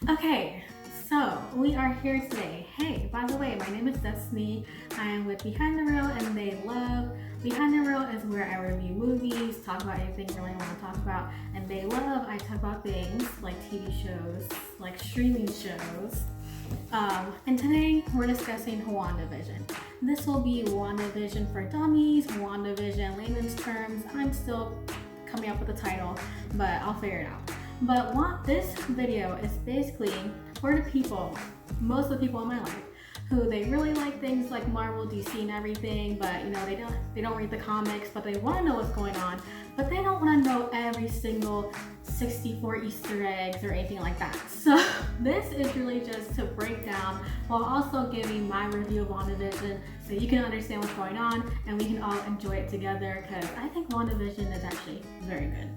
Okay, so we are here today. Hey, by the way, my name is Destiny. I am with Behind the Reel and They Love. Behind the Reel is where I review movies, talk about anything you really want to talk about, and They Love, I talk about things like TV shows, like streaming shows. And today we're discussing WandaVision. This will be WandaVision for Dummies, WandaVision layman's terms. I'm still coming up with the title, but I'll figure it out. But this video is basically for the people, most of the people in my life, who they really like things like Marvel, DC, and everything, but they don't read the comics, but they want to know what's going on, but they don't want to know every single 64 Easter eggs or anything like that. So this is really just to break down while also giving my review of WandaVision so you can understand what's going on and we can all enjoy it together, because I think WandaVision is actually very good.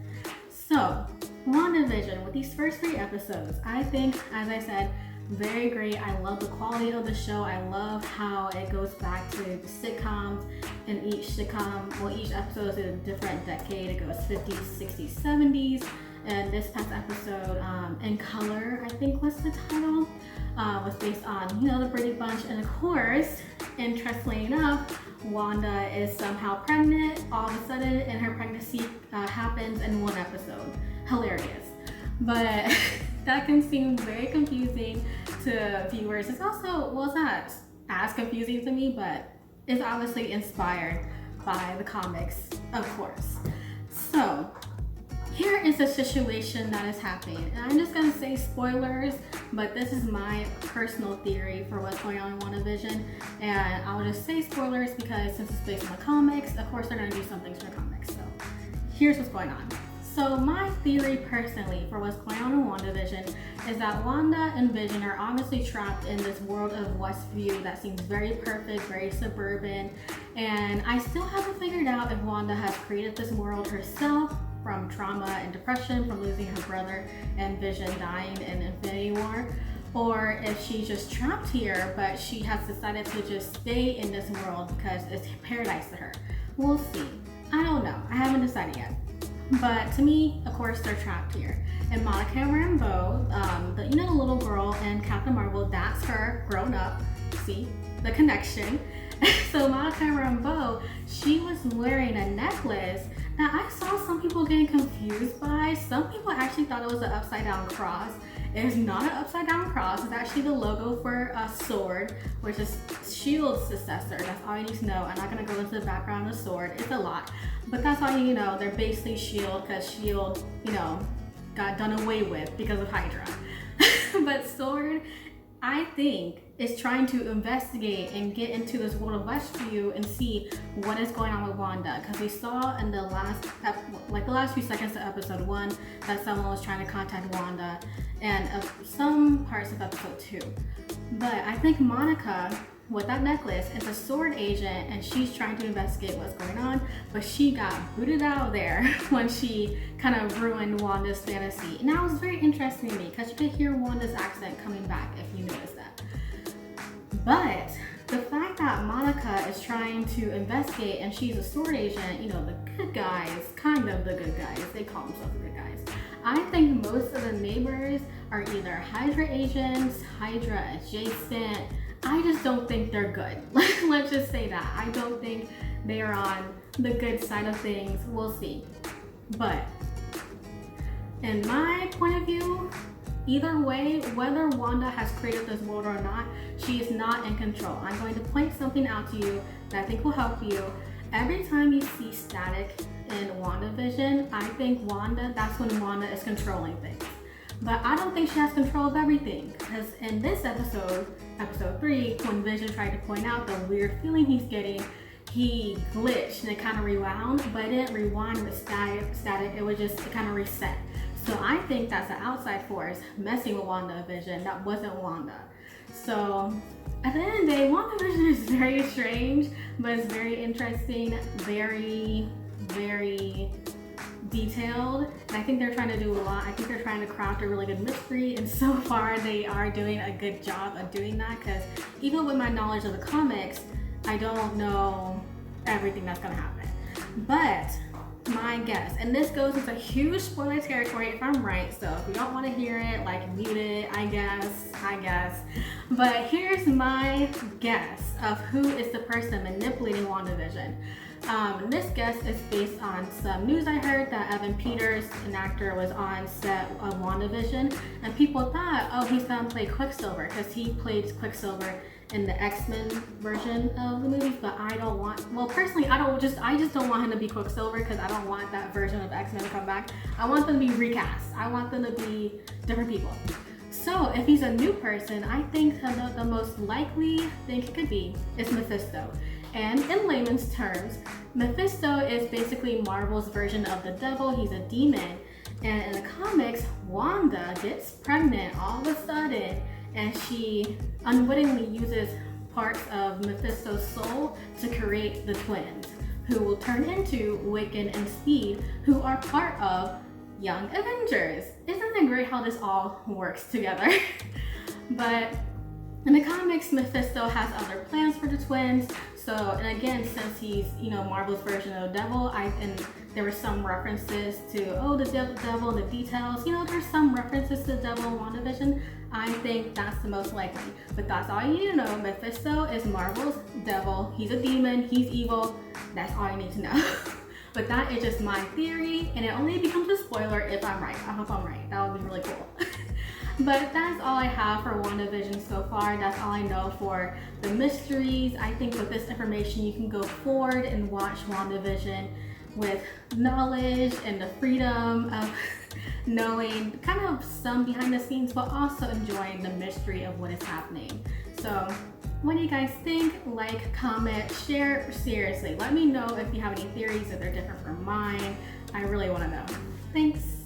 So WandaVision, with these first 3 episodes, I think, as I said, very great. I love the quality of the show. I love how it goes back to sitcoms, and each episode is in a different decade. It goes 50s, 60s, 70s, and this past episode, In Color, I think was the title, was based on, the Brady Bunch, and of course, interestingly enough, Wanda is somehow pregnant all of a sudden, and her pregnancy happens in 1 episode. Hilarious. But that can seem very confusing to viewers. It's also, it's not as confusing to me, but it's obviously inspired by the comics, of course. So here is the situation that is happening. And I'm just gonna say spoilers, but this is my personal theory for what's going on in WandaVision. And I'll just say spoilers because since it's based on the comics, of course they're gonna do some things for the comics. So here's what's going on. So my theory personally for what's going on in WandaVision is that Wanda and Vision are obviously trapped in this world of Westview that seems very perfect, very suburban. And I still haven't figured out if Wanda has created this world herself from trauma and depression from losing her brother and Vision dying in Infinity War, or if she's just trapped here but she has decided to just stay in this world because it's paradise to her. We'll see. I don't know. I haven't decided yet. But to me, of course, they're trapped here. And Monica Rambeau, the little girl in Captain Marvel, that's her grown up. See the connection. So Monica Rambeau, she was wearing a necklace that I saw some people getting confused by. Some people actually thought it was an upside down cross. It is not an upside down cross. It's actually the logo for a sword, which is S.H.I.E.L.D's successor. That's all you need to know. I'm not going to go into the background of the sword. It's a lot. But that's all you need to know. They're basically S.H.I.E.L.D. because S.H.I.E.L.D., got done away with because of Hydra. But sword, I think, is trying to investigate and get into this world of Westview and see what is going on with Wanda. Because we saw in the last few seconds of episode 1 that someone was trying to contact Wanda, and some parts of episode 2. But I think Monica, with that necklace, is a sword agent, and she's trying to investigate what's going on, but she got booted out of there when she kind of ruined Wanda's fantasy. And that was very interesting to me because you could hear Wanda's accent coming back if you noticed that. But the fact that Monica is trying to investigate and she's a sword agent, the good guys, kind of the good guys, they call themselves the good guys. I think most of the neighbors are either Hydra agents, Hydra adjacent. I just don't think they're good. Let's just say that. I don't think they are on the good side of things. We'll see. But in my point of view, either way, whether Wanda has created this world or not, she is not in control. I'm going to point something out to you that I think will help you. Every time you see static in WandaVision, I think that's when Wanda is controlling things. But I don't think she has control of everything, because in this episode 3, when Vision tried to point out the weird feeling he's getting, he glitched and it kind of rewound, but it didn't rewind with static, it kind of reset. So I think that's an outside force messing with WandaVision. That wasn't Wanda. So at the end of the day, WandaVision is very strange, but it's very interesting, very, very detailed. And I think they're trying to do a lot. I think they're trying to craft a really good mystery, and so far they are doing a good job of doing that, because even with my knowledge of the comics, I don't know everything that's going to happen. But my guess, and this goes into huge spoiler territory if I'm right, so if you don't want to hear it, like, mute it, I guess. But here's my guess of who is the person manipulating WandaVision. This guess is based on some news I heard that Evan Peters, an actor, was on set of WandaVision, and people thought, oh, he's gonna play Quicksilver because he played Quicksilver in the X-Men version of the movies. But I don't want, well, personally, I just don't want him to be Quicksilver because I don't want that version of X-Men to come back. I want them to be recast. I want them to be different people. So if he's a new person, I think the most likely thing it could be is Mephisto. And in layman's terms, Mephisto is basically Marvel's version of the devil. He's a demon. And in the comics, Wanda gets pregnant all of a sudden, and she unwittingly uses parts of Mephisto's soul to create the twins, who will turn into Wiccan and Speed, who are part of Young Avengers. Isn't it great how this all works together? But in the comics, Mephisto has other plans for the twins. So, and again, since he's, Marvel's version of the devil, and there were some references to, the devil and the details. There's some references to the devil in WandaVision. I think that's the most likely. But that's all you need to know. Mephisto is Marvel's devil. He's a demon. He's evil. That's all you need to know. But that is just my theory, and it only becomes a spoiler if I'm right. I hope I'm right. That would be really cool. But that's all I have for WandaVision so far. That's all I know for the mysteries. I think with this information, you can go forward and watch WandaVision with knowledge and the freedom of knowing kind of some behind the scenes, but also enjoying the mystery of what is happening. So what do you guys think? Like, comment, share. Seriously, let me know if you have any theories, if they're different from mine. I really want to know. Thanks.